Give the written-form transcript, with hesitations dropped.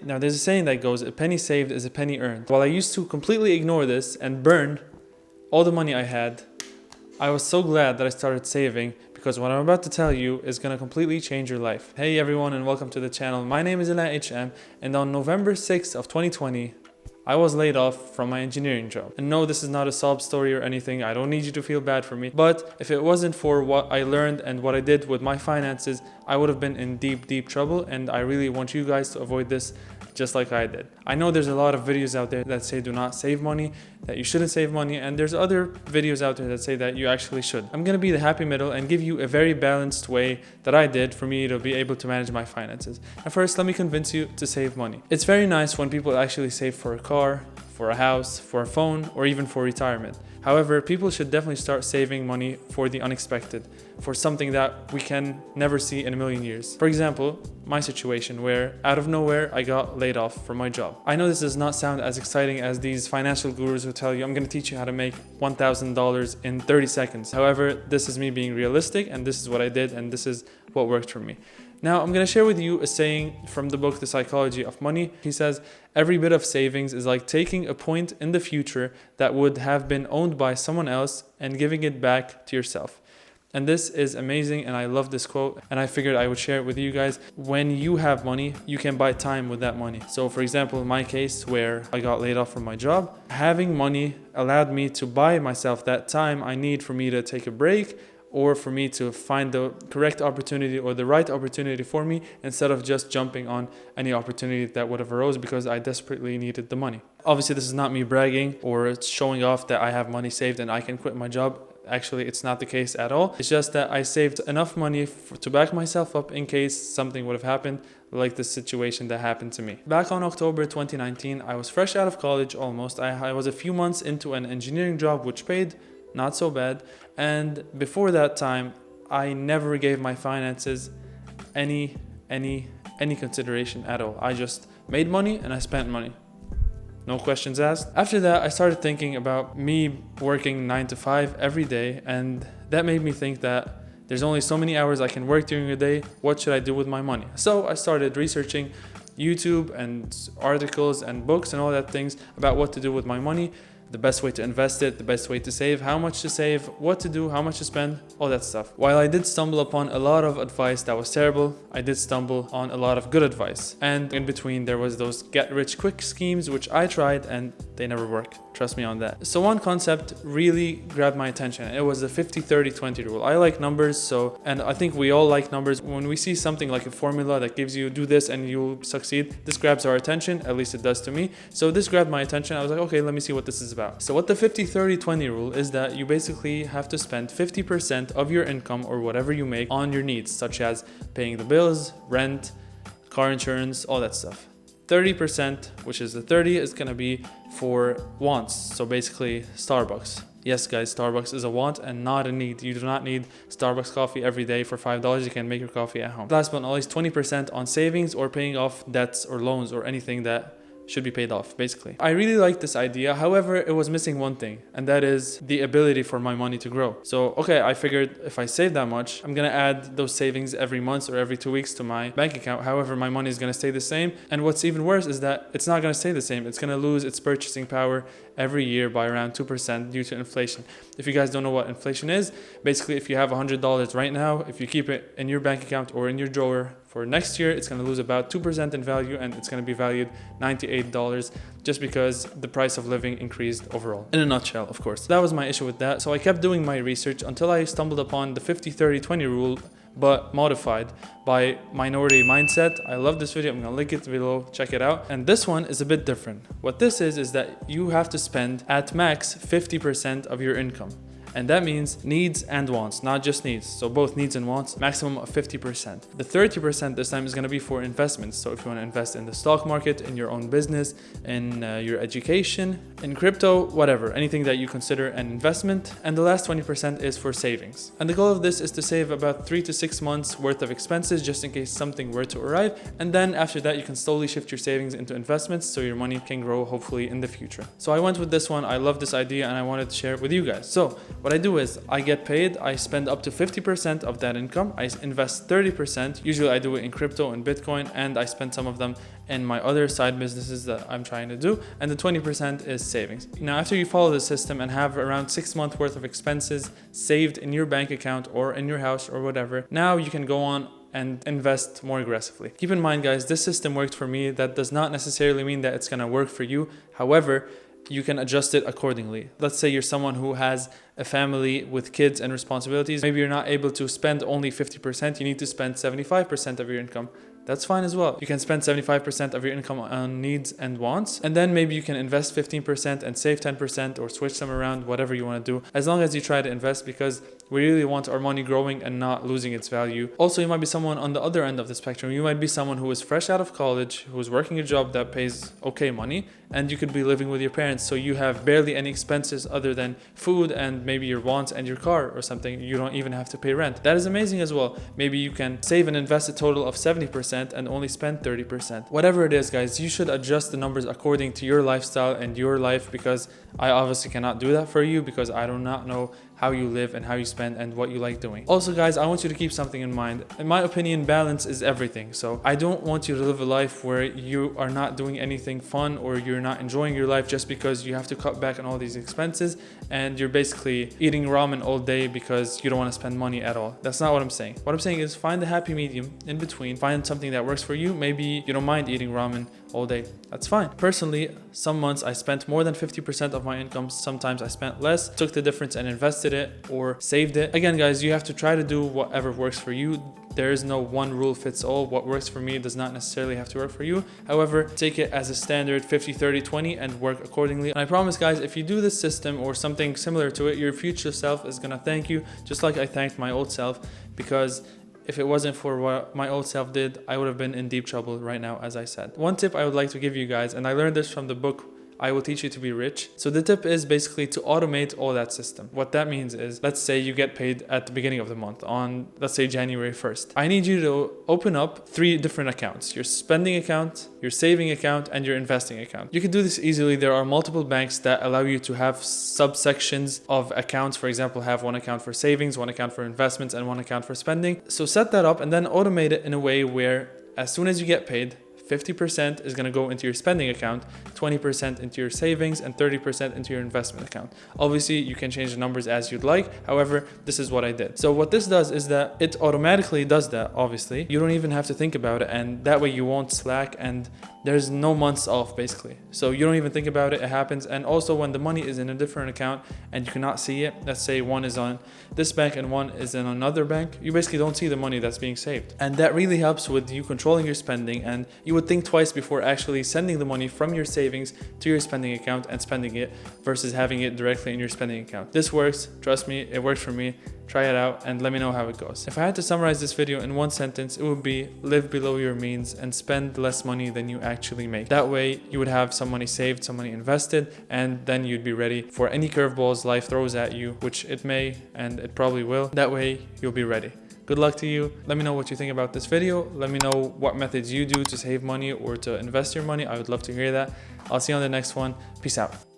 Now, there's a saying that goes, a penny saved is a penny earned. While I used to completely ignore this and burn all the money I had, I was so glad that I started saving, because what I'm about to tell you is going to completely change your life. Hey everyone, and welcome to the channel. My name is Ila HM, and on November 6th of 2020, I was laid off from my engineering job. And no, this is not a sob story or anything. I don't need you to feel bad for me. But if it wasn't for what I learned and what I did with my finances, I would have been in deep trouble. And I really want you guys to avoid this just like I did. I know there's a lot of videos out there that say do not save money, that you shouldn't save money, and there's other videos out there that say that you actually should. I'm gonna be the happy middle and give you a very balanced way that I did for me to be able to manage my finances. And first, let me convince you to save money. It's very nice when people actually save for a car, for a house, for a phone, or even for retirement. However, people should definitely start saving money for the unexpected, for something that we can never see in a million years. For example, my situation where out of nowhere I got laid off from my job. I know this does not sound as exciting as these financial gurus who tell you, I'm going to teach you how to make $1,000 in 30 seconds. However, this is me being realistic, and this is what I did, and this is what worked for me. Now, I'm going to share with you a saying from the book, The Psychology of Money. He says, every bit of savings is like taking a point in the future that would have been owned by someone else and giving it back to yourself. And this is amazing, and I love this quote, and I figured I would share it with you guys. When you have money, you can buy time with that money. So for example, in my case where I got laid off from my job, having money allowed me to buy myself that time I need for me to take a break, or for me to find the correct opportunity or the right opportunity for me, instead of just jumping on any opportunity that would have arose because I desperately needed the money. Obviously, this is not me bragging or showing off that I have money saved and I can quit my job. Actually, it's not the case at all. It's just that I saved enough money to back myself up in case something would have happened, like the situation that happened to me. Back on October 2019, I was fresh out of college almost. I was a few months into an engineering job which paid not so bad, and before that time I never gave my finances any consideration at all. I just made money and I spent money, no questions asked. After that, I started thinking about me working 9 to 5 every day, and that made me think that there's only so many hours I can work during a day. What should I do with my money? So I started researching YouTube and articles and books and all that things about what to do with my money, the best way to invest it, the best way to save, how much to save, what to do, how much to spend, all that stuff. While I did stumble upon a lot of advice that was terrible, I did stumble on a lot of good advice. And in between, there was those get-rich-quick schemes, which I tried and they never work. Trust me on that. So one concept really grabbed my attention. It was the 50-30-20 rule. I like numbers, and I think we all like numbers. When we see something like a formula that gives you do this and you'll succeed, this grabs our attention. At least it does to me. So this grabbed my attention. I was like, okay, let me see what this is about. So what the 50-30-20 rule is that you basically have to spend 50% of your income or whatever you make on your needs, such as paying the bills, rent, car insurance, all that stuff. 30%, which is the 30, is going to be for wants. So basically Starbucks. Yes, guys, Starbucks is a want and not a need. You do not need Starbucks coffee every day for $5. You can make your coffee at home. Last but not least, 20% on savings or paying off debts or loans or anything that should be paid off, basically. I really like this idea. However, it was missing one thing, and that is the ability for my money to grow. So, okay, I figured if I save that much, I'm gonna add those savings every month or every 2 weeks to my bank account. However, my money is gonna stay the same. And what's even worse is that it's not gonna stay the same. It's gonna lose its purchasing power every year by around 2% due to inflation. If you guys don't know what inflation is, basically if you have $100 right now, if you keep it in your bank account or in your drawer for next year, it's going to lose about 2% in value, and it's going to be valued $98 just because the price of living increased overall. In a nutshell, of course. That was my issue with that. So I kept doing my research until I stumbled upon the 50-30-20 rule, but modified by Minority Mindset. I love this video. I'm gonna link it below. Check it out. And this one is a bit different. What this is that you have to spend at max 50% of your income. And that means needs and wants, not just needs. So both needs and wants, maximum of 50%. The 30% this time is going to be for investments. So if you want to invest in the stock market, in your own business, in your education, in crypto, whatever, anything that you consider an investment. And the last 20% is for savings. And the goal of this is to save about 3 to 6 months worth of expenses just in case something were to arrive. And then after that, you can slowly shift your savings into investments so your money can grow hopefully in the future. So I went with this one. I love this idea and I wanted to share it with you guys. So What I do is I get paid, I spend up to 50% of that income, I invest 30%. Usually I do it in crypto and Bitcoin, and I spend some of them in my other side businesses that I'm trying to do, and the 20% is savings. Now, after you follow the system and have around 6 months worth of expenses saved in your bank account or in your house or whatever, now you can go on and invest more aggressively. Keep in mind, guys, this system worked for me. That does not necessarily mean that it's gonna work for you. However, you can adjust it accordingly. Let's say you're someone who has a family with kids and responsibilities. Maybe you're not able to spend only 50%, you need to spend 75% of your income. That's fine as well. You can spend 75% of your income on needs and wants, and then maybe you can invest 15% and save 10% or switch them around, whatever you want to do, as long as you try to invest, because we really want our money growing and not losing its value. Also, you might be someone on the other end of the spectrum. You might be someone who is fresh out of college, who is working a job that pays okay money, and you could be living with your parents, so you have barely any expenses other than food and maybe your wants and your car or something. You don't even have to pay rent. That is amazing as well. Maybe you can save and invest a total of 70% and only spend 30%. Whatever it is, guys, you should adjust the numbers according to your lifestyle and your life, because I obviously cannot do that for you, because I do not know how you live and how you spend and what you like doing. Also, guys, I want you to keep something in mind. In my opinion, balance is everything. So I don't want you to live a life where you are not doing anything fun or you're not enjoying your life just because you have to cut back on all these expenses and you're basically eating ramen all day because you don't want to spend money at all. That's not what I'm saying. What I'm saying is find the happy medium in between. Find something that works for you. Maybe you don't mind eating ramen all day. That's fine. Personally, some months I spent more than 50% of my income. Sometimes I spent less, took the difference and invested it or saved it. Again, guys, you have to try to do whatever works for you. There is no one rule fits all. What works for me does not necessarily have to work for you. However, take it as a standard 50, 30, 20 and work accordingly. And I promise, guys, if you do this system or something similar to it, your future self is gonna thank you, just like I thanked my old self, because if it wasn't for what my old self did, I would have been in deep trouble right now, as I said. One tip I would like to give you guys, and I learned this from the book I Will Teach You to Be Rich. So the tip is basically to automate all that system. What that means is, let's say you get paid at the beginning of the month on, let's say, January 1st. I need you to open up 3 different accounts: your spending account, your saving account, and your investing account. You can do this easily. There are multiple banks that allow you to have subsections of accounts. For example, have one account for savings, one account for investments, and one account for spending. So set that up and then automate it in a way where as soon as you get paid, 50% is going to go into your spending account, 20% into your savings, and 30% into your investment account. Obviously, you can change the numbers as you'd like. However, this is what I did. So what this does is that it automatically does that, obviously. You don't even have to think about it, and that way you won't slack and there's no months off, basically. So you don't even think about it, it happens. And also when the money is in a different account and you cannot see it, let's say one is on this bank and one is in another bank, you basically don't see the money that's being saved. And that really helps with you controlling your spending, and you would think twice before actually sending the money from your savings to your spending account and spending it versus having it directly in your spending account. This works, trust me, it works for me. Try it out and let me know how it goes. If I had to summarize this video in one sentence, it would be: live below your means and spend less money than you actually make. That way you would have some money saved, some money invested, and then you'd be ready for any curveballs life throws at you, which it may and it probably will. That way you'll be ready. Good luck to you. Let me know what you think about this video. Let me know what methods you do to save money or to invest your money. I would love to hear that. I'll see you on the next one. Peace out.